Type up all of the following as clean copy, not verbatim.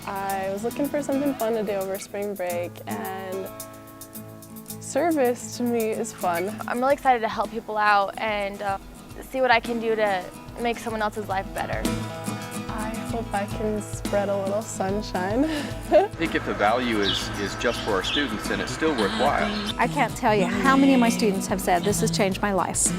I was looking for something fun to do over spring break, and service to me is fun. I'm really excited to help people out and see what I can do to make someone else's life better. I hope I can spread a little sunshine. I think if the value is just for our students, then it's still worthwhile. I can't tell you how many of my students have said, this has changed my life.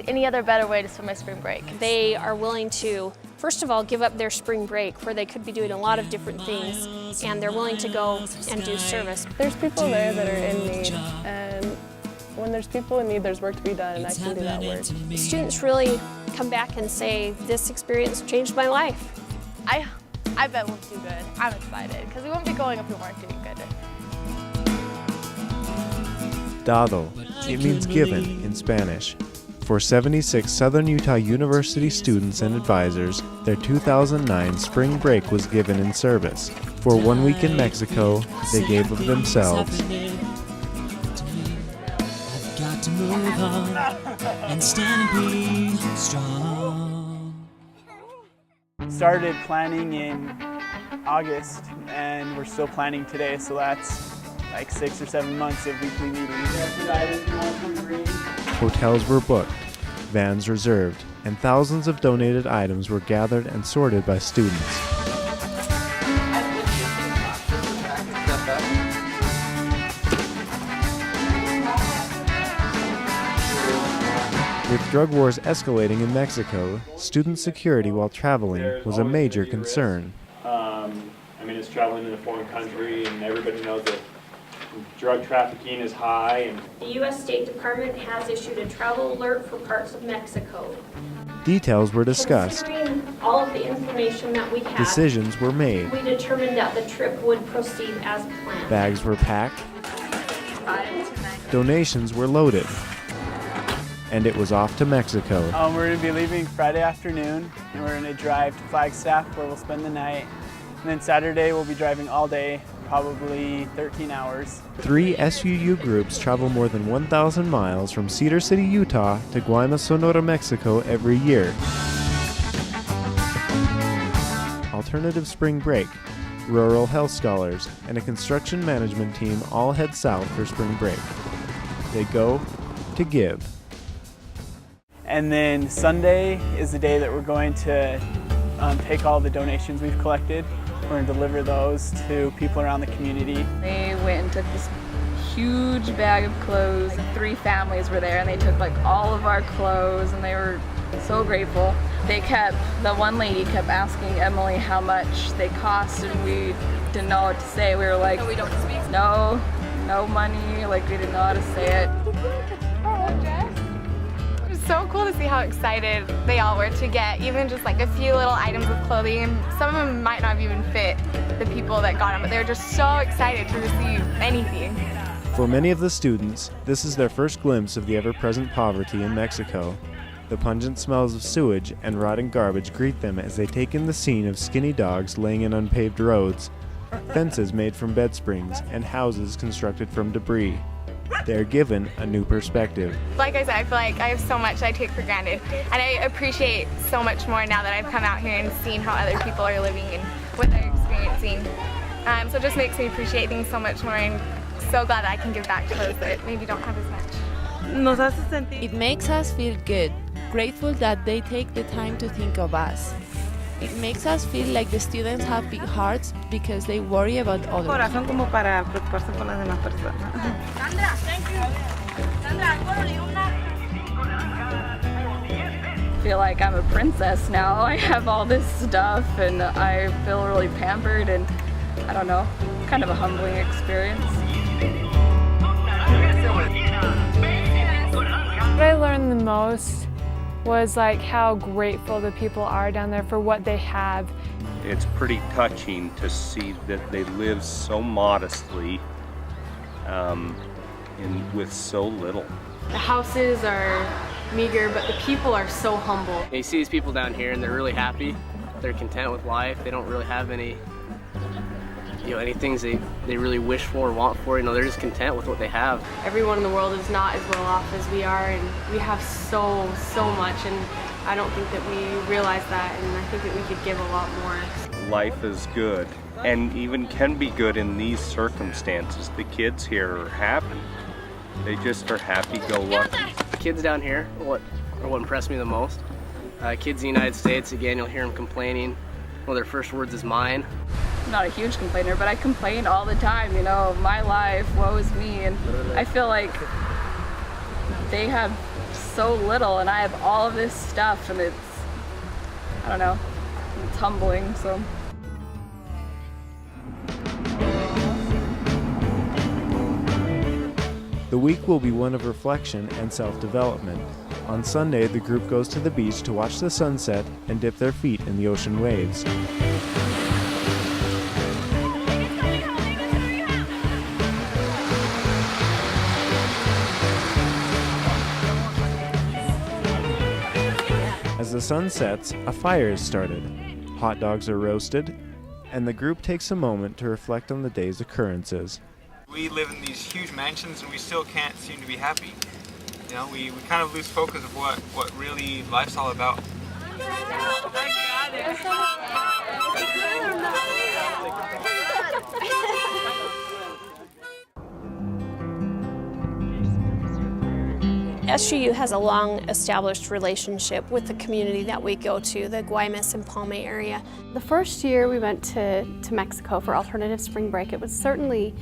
Any other better way to spend my spring break? They are willing to, first of all, give up their spring break where they could be doing a lot of different things, and they're willing to go and do service. There's people there that are in need, and when there's people in need, there's work to be done, and I can do that work. Students really come back and say, this experience changed my life. I bet we'll do good. I'm excited, because we won't be going if we weren't doing good. Dado, it means given in Spanish. For 76 Southern Utah University students and advisors, their 2009 spring break was given in service. For 1 week in Mexico, they gave of themselves. I've got to move on and stand and be strong. Started planning in August, and we're still planning today, so that's like 6 or 7 months of weekly meetings. Hotels were booked, vans reserved, and thousands of donated items were gathered and sorted by students. With drug wars escalating in Mexico, student security while traveling was a major concern. I mean, it's traveling in a foreign country, and everybody knows that drug trafficking is high. And The U.S. State Department has issued a travel alert for parts of Mexico. Details were discussed. Considering all of the information that we have, Decisions were made. we determined that the trip would proceed as planned. Bags were packed. Donations were loaded. And it was off to Mexico. We're going to be leaving Friday afternoon, and we're going to drive to Flagstaff where we'll spend the night. And then Saturday we'll be driving all day, probably 13 hours. 3 SUU groups travel more than 1,000 miles from Cedar City, Utah to Guaymas, Sonora, Mexico every year. Alternative Spring Break, Rural Health Scholars, and a construction management team all head south for spring break. They go to give. And then Sunday is the day that we're going to take all the donations we've collected. We're going to deliver those to people around the community. They went and took this huge bag of clothes. 3 families were there, and they took like all of our clothes, and they were so grateful. The one lady kept asking Emily how much they cost, and we didn't know what to say. We were like, we don't speak. No money, like we didn't know how to say it. So cool to see how excited they all were to get even just like a few little items of clothing, and some of them might not even fit the people that got them, but they were just so excited to receive anything. For many of the students, this is their first glimpse of the ever-present poverty in Mexico. The pungent smells of sewage and rotting garbage greet them as they take in the scene of skinny dogs laying in unpaved roads, fences made from bed springs, and houses constructed from debris. They're given a new perspective. Like I said, I feel like I have so much I take for granted, and I appreciate so much more now that I've come out here and seen how other people are living and what they're experiencing. So it just makes me appreciate things so much more, and so glad that I can give back to those that maybe don't have as much. It makes us feel good, grateful that they take the time to think of us. It makes us feel like the students have big hearts because they worry about others. I feel like I'm a princess now. I have all this stuff, and I feel really pampered, and I don't know, kind of a humbling experience. What I learned the most was like how grateful the people are down there for what they have. It's pretty touching to see that they live so modestly with so little. The houses are meager, but the people are so humble. You see these people down here and they're really happy. They're content with life. They don't really have any any things they really wish for or want for, they're just content with what they have. Everyone in the world is not as well off as we are, and we have so much, and I don't think that we realize that, and I think that we could give a lot more. Life is good, and even can be good in these circumstances. The kids here are happy. They just are happy-go-lucky. The kids down here are what impressed me the most. Kids in the United States, again, you'll hear them complaining. One of their first words is mine. I'm not a huge complainer, but I complain all the time, my life, woe is me, and I feel like they have so little and I have all of this stuff, and it's humbling, so. The week will be one of reflection and self-development. On Sunday, the group goes to the beach to watch the sunset and dip their feet in the ocean waves. As the sun sets, a fire is started. Hot dogs are roasted, and the group takes a moment to reflect on the day's occurrences. We live in these huge mansions and we still can't seem to be happy. We kind of lose focus of what really life's all about. SUU has a long established relationship with the community that we go to, the Guaymas and Palme area. The first year we went to Mexico for alternative spring break, it was certainly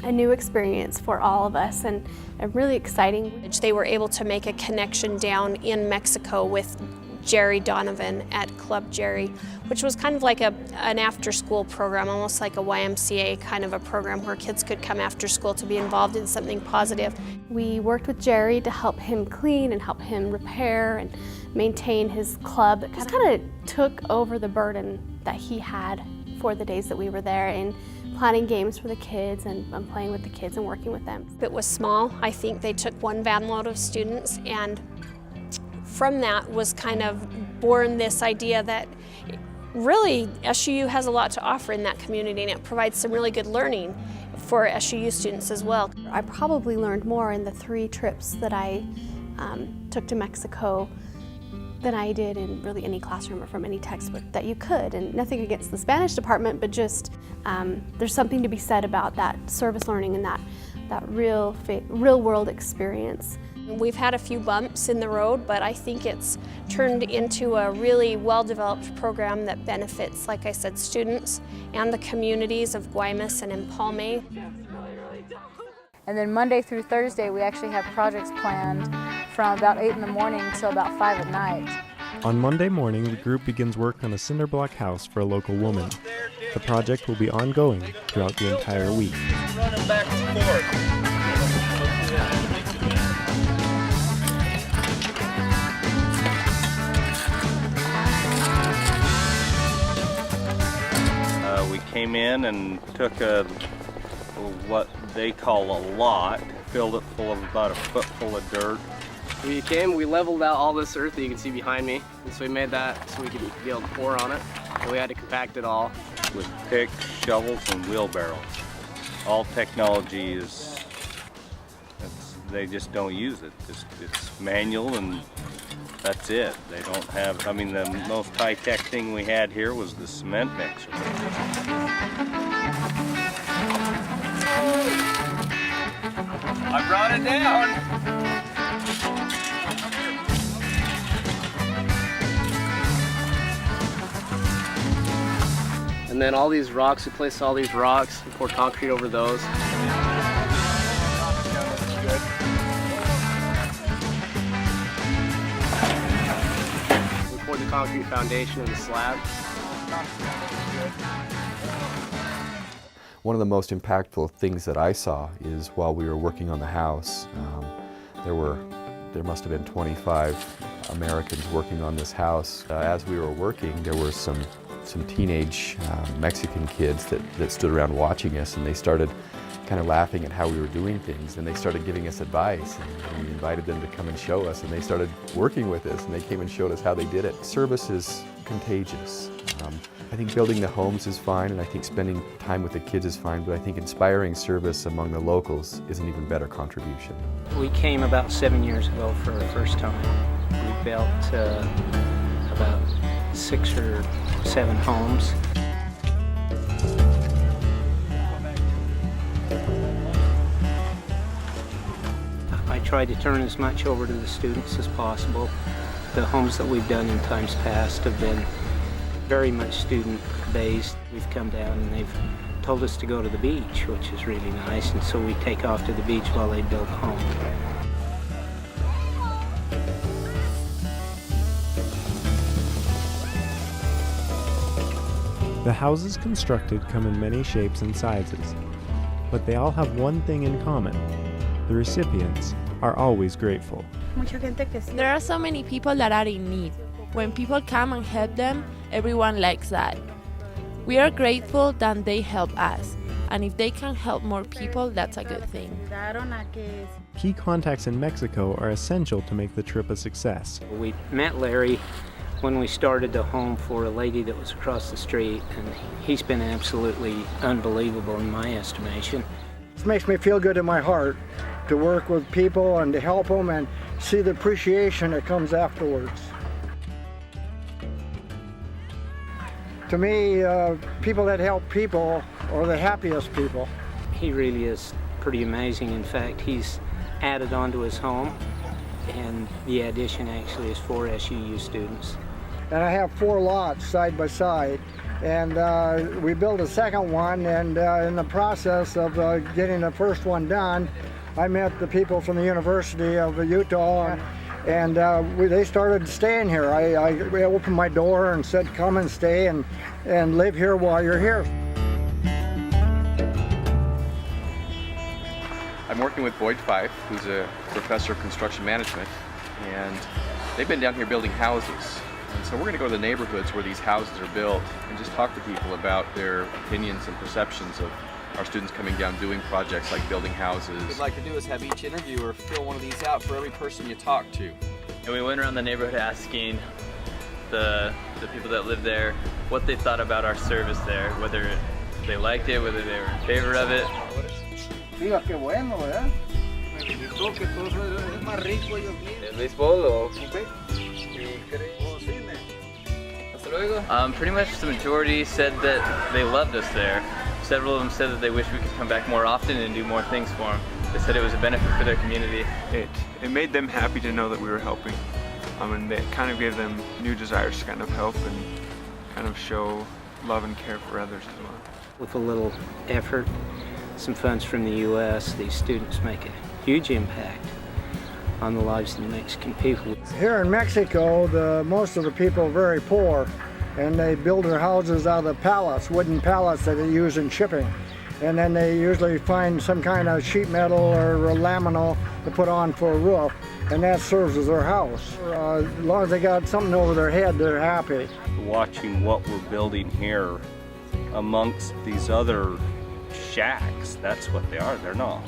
a new experience for all of us and really exciting. They were able to make a connection down in Mexico with Jerry Donovan at Club Jerry, which was kind of like an after-school program, almost like a YMCA kind of a program where kids could come after school to be involved in something positive. We worked with Jerry to help him clean and help him repair and maintain his club. It kind of took over the burden that he had for the days that we were there in planning games for the kids and playing with the kids and working with them. It was small. I think they took one van load of students, and from that was kind of born this idea that really SUU has a lot to offer in that community, and it provides some really good learning for SUU students as well. I probably learned more in the 3 trips that I took to Mexico than I did in really any classroom or from any textbook that you could. And nothing against the Spanish department, but just there's something to be said about that service learning and that real world experience. We've had a few bumps in the road, but I think it's turned into a really well-developed program that benefits, like I said, students and the communities of Guaymas and in Palme. And then Monday through Thursday, we actually have projects planned from about 8 in the morning till about 5 at night. On Monday morning, the group begins work on a cinder block house for a local woman. The project will be ongoing throughout the entire week. Running back and forth. We came in and took what they call a lot, filled it full of about a foot full of dirt. We leveled out all this earth that you can see behind me, and so we made that so we could be able to pour on it, and we had to compact it all. With picks, shovels, and wheelbarrows. All technology they just don't use it. It's manual and that's it. They don't have, the most high-tech thing we had here was the cement mixer. I brought it down. And then all these rocks, we placed all these rocks, we poured concrete over those. We poured the concrete foundation and the slab. One of the most impactful things that I saw is while we were working on the house, there must have been 25 Americans working on this house. As we were working, there were some teenage Mexican kids that stood around watching us, and they started kind of laughing at how we were doing things, and they started giving us advice, and we invited them to come and show us, and they started working with us, and they came and showed us how they did it. Service is contagious. I think building the homes is fine, and I think spending time with the kids is fine, but I think inspiring service among the locals is an even better contribution. We came about 7 years ago for our first time. We built about 6 or 7 homes. I tried to turn as much over to the students as possible. The homes that we've done in times past have been very much student-based. We've come down and they've told us to go to the beach, which is really nice, and so we take off to the beach while they build a home. The houses constructed come in many shapes and sizes, but they all have one thing in common. The recipients are always grateful. There are so many people that are in need. When people come and help them, everyone likes that. We are grateful that they help us, and if they can help more people, that's a good thing. Key contacts in Mexico are essential to make the trip a success. We met Larry when we started the home for a lady that was across the street, and he's been absolutely unbelievable in my estimation. It makes me feel good in my heart to work with people and to help them and see the appreciation that comes afterwards. To me, people that help people are the happiest people. He really is pretty amazing. In fact, he's added on to his home, and the addition actually is 4 SUU students. And I have 4 lots side by side, and we built a second one, and in the process of getting the first one done, I met the people from the University of Utah, and they started staying here. I opened my door and said, come and stay and live here while you're here. I'm working with Boyd Fife, who's a professor of construction management, and they've been down here building houses. And so we're going to go to the neighborhoods where these houses are built and just talk to people about their opinions and perceptions of our students coming down doing projects like building houses. What we'd like to do is have each interviewer fill one of these out for every person you talk to. And we went around the neighborhood asking the people that live there what they thought about our service there, whether they liked it, whether they were in favor of it. Diga qué bueno, ¿verdad? ¿El béisbol o fútbol? Pretty much the majority said that they loved us there. Several of them said that they wish we could come back more often and do more things for them. They said it was a benefit for their community. It made them happy to know that we were helping. And it kind of gave them new desires to kind of help and kind of show love and care for others as well. With a little effort, some funds from the U.S., these students make a huge impact on the lives of the Mexican people. Here in Mexico, most of the people are very poor, and they build their houses out of pallets, wooden pallets that they use in shipping. And then they usually find some kind of sheet metal or laminate to put on for a roof, and that serves as their house. As long as they got something over their head, they're happy. Watching what we're building here amongst these other shacks, that's what they are. They're not.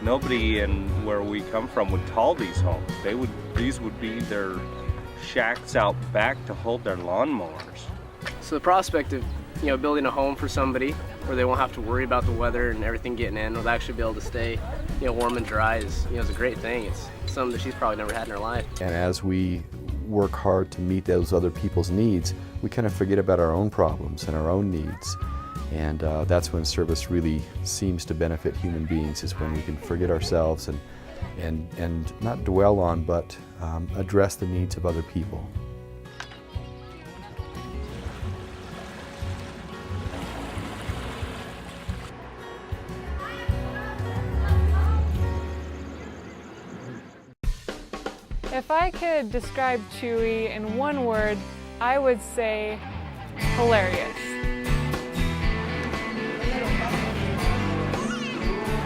Nobody in where we come from would call these homes. These would be their shacks out back to hold their lawnmowers. So the prospect of building a home for somebody where they won't have to worry about the weather and everything getting in, they'll actually be able to stay warm and dry is a great thing. It's something that she's probably never had in her life. And as we work hard to meet those other people's needs, we kind of forget about our own problems and our own needs. And that's when service really seems to benefit human beings, is when we can forget ourselves and not dwell on, but address the needs of other people. If I could describe Chewy in one word, I would say hilarious.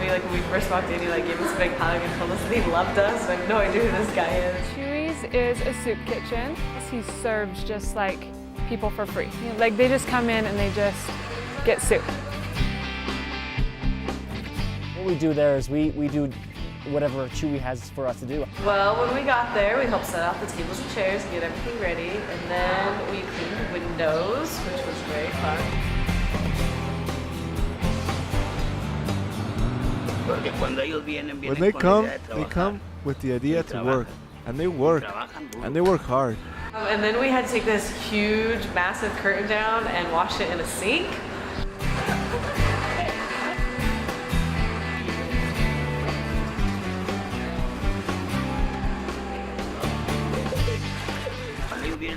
Like when we first walked in, he gave us a big hug and told us that he loved us. I had no idea who this guy is. Chewy's is a soup kitchen. He serves just like people for free. Like they just come in and they just get soup. we do there is we do whatever Chewy has for us to do. Well, when we got there, we helped set out the tables and chairs and get everything ready, and then we cleaned the windows, which was very fun. When they come with the idea to work, and they work hard. And then we had to take this huge, massive curtain down and wash it in a sink.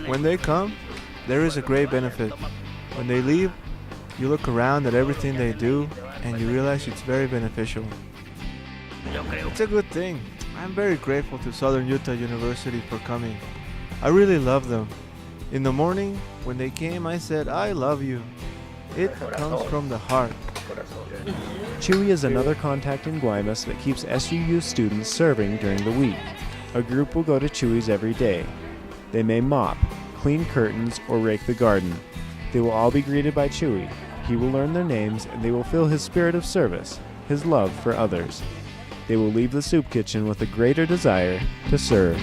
When they come, there is a great benefit. When they leave, you look around at everything they do and you realize it's very beneficial. It's a good thing. I'm very grateful to Southern Utah University for coming. I really love them. In the morning, when they came, I said, I love you. It comes from the heart. Chewy is another contact in Guaymas that keeps SUU students serving during the week. A group will go to Chewy's every day. They may mop, clean curtains, or rake the garden. They will all be greeted by Chewy. He will learn their names and they will feel his spirit of service, his love for others. They will leave the soup kitchen with a greater desire to serve.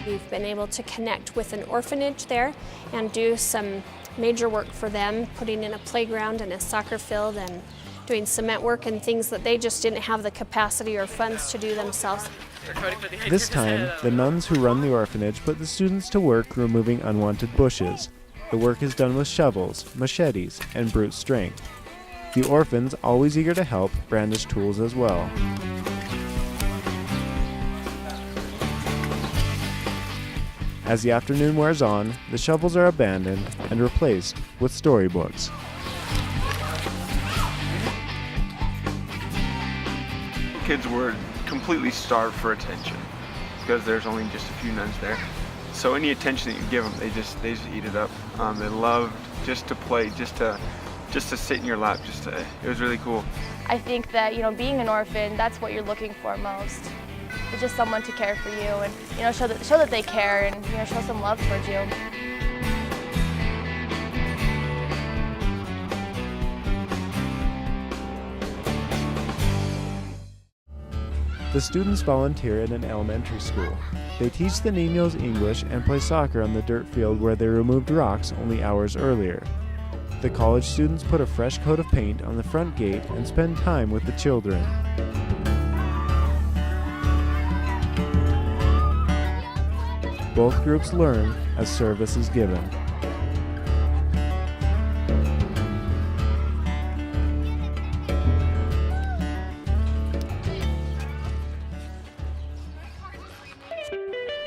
We've been able to connect with an orphanage there and do some major work for them, putting in a playground and a soccer field and doing cement work and things that they just didn't have the capacity or funds to do themselves. This time, the nuns who run the orphanage put the students to work removing unwanted bushes. The work is done with shovels, machetes, and brute strength. The orphans, always eager to help, brandish tools as well. As the afternoon wears on, the shovels are abandoned and replaced with storybooks. Kids were completely starved for attention because there's only just a few nuns there. So any attention that you give them, they just eat it up. They loved just to play, just to sit in your lap. It was really cool. I think that, being an orphan, that's what you're looking for most. It's just someone to care for you and, show that they care and, show some love towards you. The students volunteer at an elementary school. They teach the niños English and play soccer on the dirt field where they removed rocks only hours earlier. The college students put a fresh coat of paint on the front gate and spend time with the children. Both groups learn as service is given.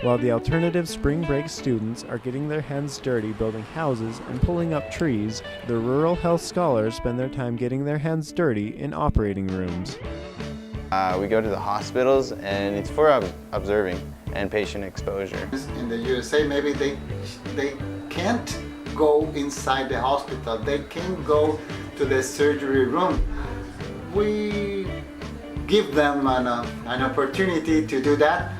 While the alternative spring break students are getting their hands dirty building houses and pulling up trees, the rural health scholars spend their time getting their hands dirty in operating rooms. We go to the hospitals and it's for observing and patient exposure. In the USA, maybe they can't go inside the hospital. They can go to the surgery room. We give them an opportunity to do that.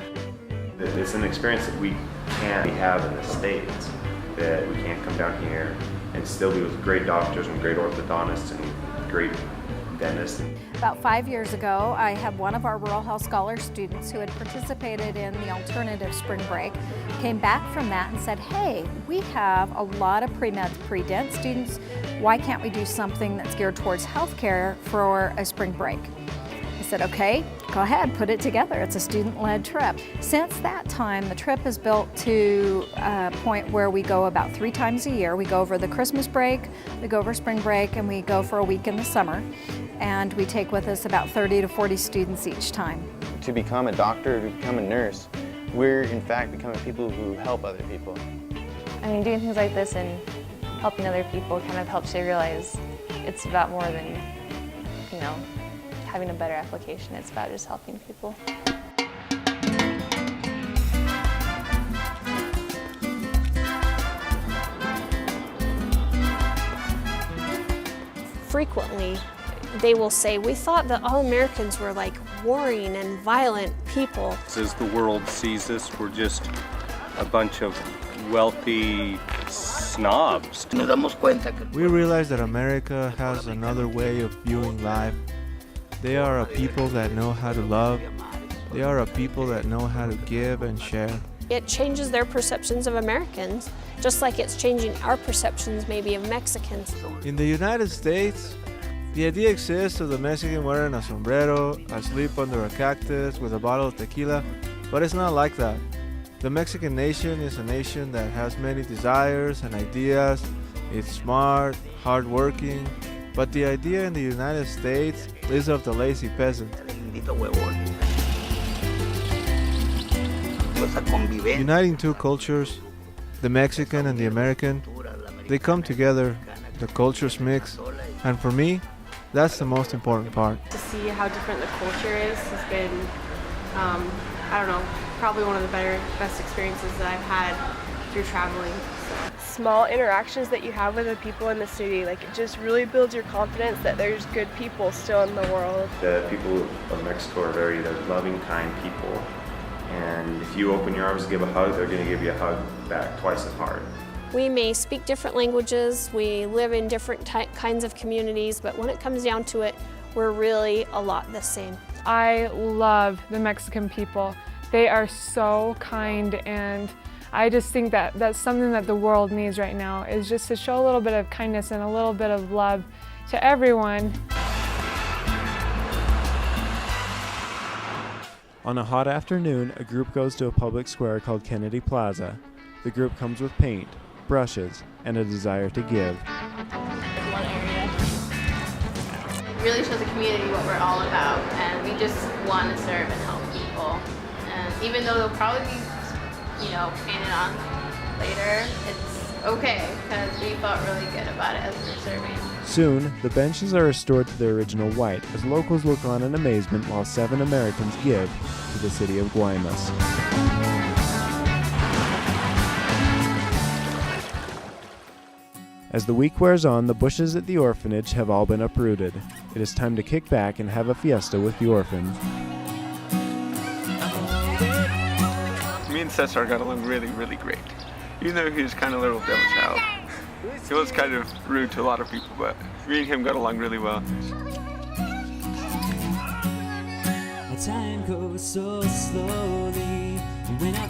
It's an experience that we can't have in the States, that we can't come down here and still be with great doctors and great orthodontists and great dentists. About 5 years ago, I had one of our Rural Health Scholar students who had participated in the alternative spring break, came back from that and said, hey, we have a lot of pre-med, pre-dent students. Why can't we do something that's geared towards healthcare for a spring break? I said, okay, go ahead, put it together. It's a student-led trip. Since that time, the trip is built to a point where we go about 3 times a year. We go over the Christmas break, we go over spring break, and we go for a week in the summer. And we take with us about 30 to 40 students each time. To become a doctor, to become a nurse, we're in fact becoming people who help other people. I mean, doing things like this and helping other people kind of helps you realize it's about more than, having a better application. It's about just helping people. Frequently, they will say, we thought that all Americans were like warring and violent people. As the world sees us, we're just a bunch of wealthy, snobs. We realize that America has another way of viewing life. They are a people that know how to love. They are a people that know how to give and share. It changes their perceptions of Americans, just like it's changing our perceptions maybe of Mexicans. In the United States, the idea exists of the Mexican wearing a sombrero, asleep under a cactus with a bottle of tequila, but it's not like that. The Mexican nation is a nation that has many desires and ideas. It's smart, hardworking, but the idea in the United States is of the lazy peasant. Uniting two cultures, the Mexican and the American, they come together, the cultures mix, and for me, that's the most important part. To see how different the culture is has been, I don't know, probably one of the best experiences that I've had through traveling. Small interactions that you have with the people in the city, like it just really builds your confidence that there's good people still in the world. The people of Mexico are very loving, kind people. And if you open your arms to give a hug, they're going to give you a hug back twice as hard. We may speak different languages, we live in different kinds of communities, but when it comes down to it, we're really a lot the same. I love the Mexican people. They are so kind, and I just think that that's something that the world needs right now, is just to show a little bit of kindness and a little bit of love to everyone. On a hot afternoon, a group goes to a public square called Kennedy Plaza. The group comes with paint, brushes, and a desire to give. It really shows the community what we're all about, and we just want to serve and help people. And even though they'll probably be, painted on later, it's okay because we felt really good about it as we were serving. Soon, the benches are restored to their original white as locals look on in amazement while 7 Americans give to the city of Guaymas. As the week wears on, the bushes at the orphanage have all been uprooted. It is time to kick back and have a fiesta with the orphans. Me and Cesar got along really, really great. Even though he was kind of a little devil's child. He was kind of rude to a lot of people, but me and him got along really well.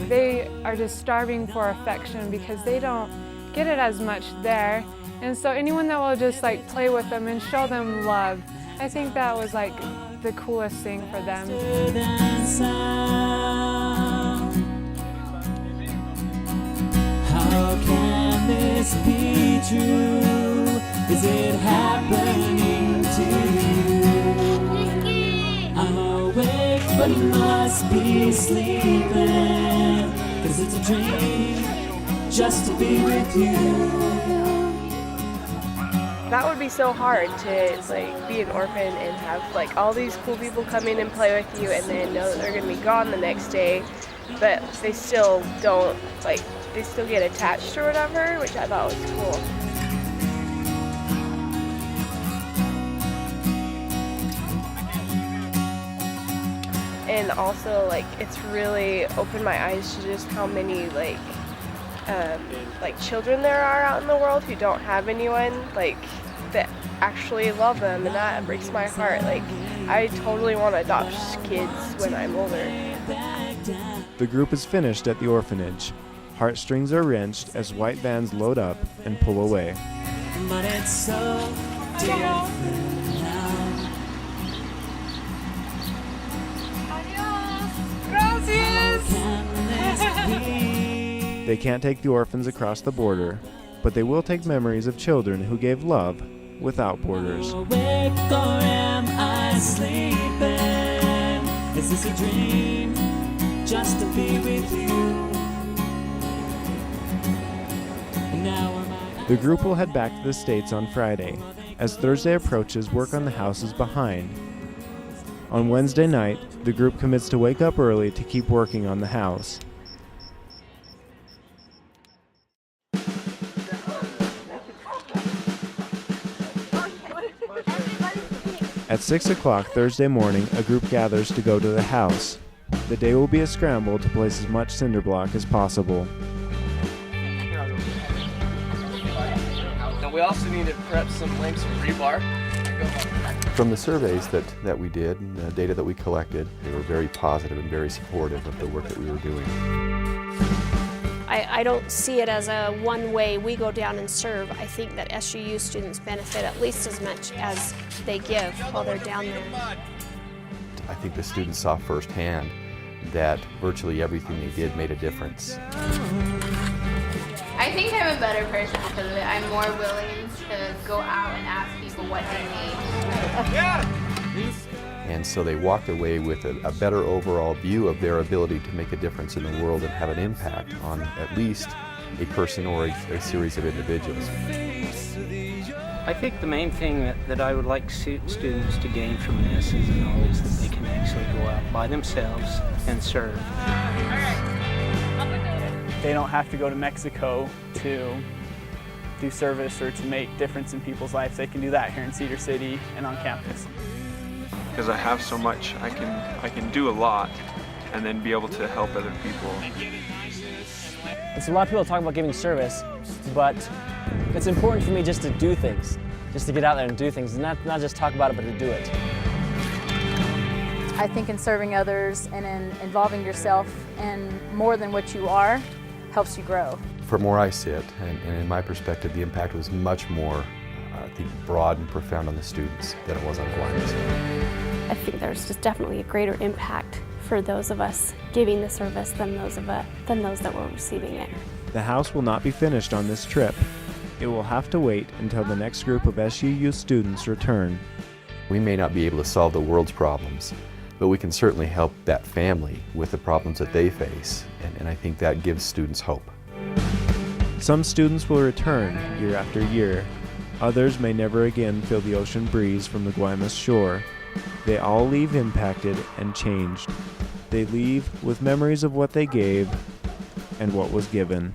They are just starving for affection because they don't get it as much there. And so anyone that will just play with them and show them love, I think that was the coolest thing for them. How can this be true? Is it happening to you? I'm awake but must be sleeping, 'cause it's a dream just to be with you. That would be so hard to be an orphan and have all these cool people come in and play with you and then know that they're going to be gone the next day, but they still don't they still get attached or whatever, which I thought was cool. And also it's really opened my eyes to just how many children there are out in the world who don't have anyone that actually love them, and that breaks my heart. I totally want to adopt kids when I'm older. The group is finished at the orphanage. Heartstrings are wrenched as white vans load up and pull away. But it's so different now. They can't take the orphans across the border, but they will take memories of children who gave love without borders. Awake or am I sleeping? Is this a dream just to be with you? The group will head back to the States on Friday. As Thursday approaches, work on the house is behind. On Wednesday night, the group commits to wake up early to keep working on the house. At 6 o'clock Thursday morning, a group gathers to go to the house. The day will be a scramble to place as much cinder block as possible. We also need to prep some rebar. From the surveys that we did and the data that we collected, they were very positive and very supportive of the work that we were doing. I don't see it as a one-way we go down and serve. I think that SUU students benefit at least as much as they give while they're down there. I think the students saw firsthand that virtually everything they did made a difference. I think I'm a better person because of it. I'm more willing to go out and ask people what they need. And so they walked away with a better overall view of their ability to make a difference in the world and have an impact on at least a person or a series of individuals. I think the main thing that I would like students to gain from this is the knowledge that they can actually go out by themselves and serve. They don't have to go to Mexico to do service or to make difference in people's lives. They can do that here in Cedar City and on campus. Because I have so much, I can do a lot and then be able to help other people. And so a lot of people talk about giving service, but it's important for me just to do things, just to get out there and do things, and not just talk about it, but to do it. I think in serving others and in involving yourself in more than what you are helps you grow. From where I sit, and in my perspective, the impact was much more, I think, broad and profound on the students than it was on Guaymas. I think there's just definitely a greater impact for those of us giving the service than those that were receiving it. The house will not be finished on this trip. It will have to wait until the next group of SUU students return. We may not be able to solve the world's problems, but we can certainly help that family with the problems that they face, and I think that gives students hope. Some students will return year after year. Others may never again feel the ocean breeze from the Guaymas shore. They all leave impacted and changed. They leave with memories of what they gave and what was given.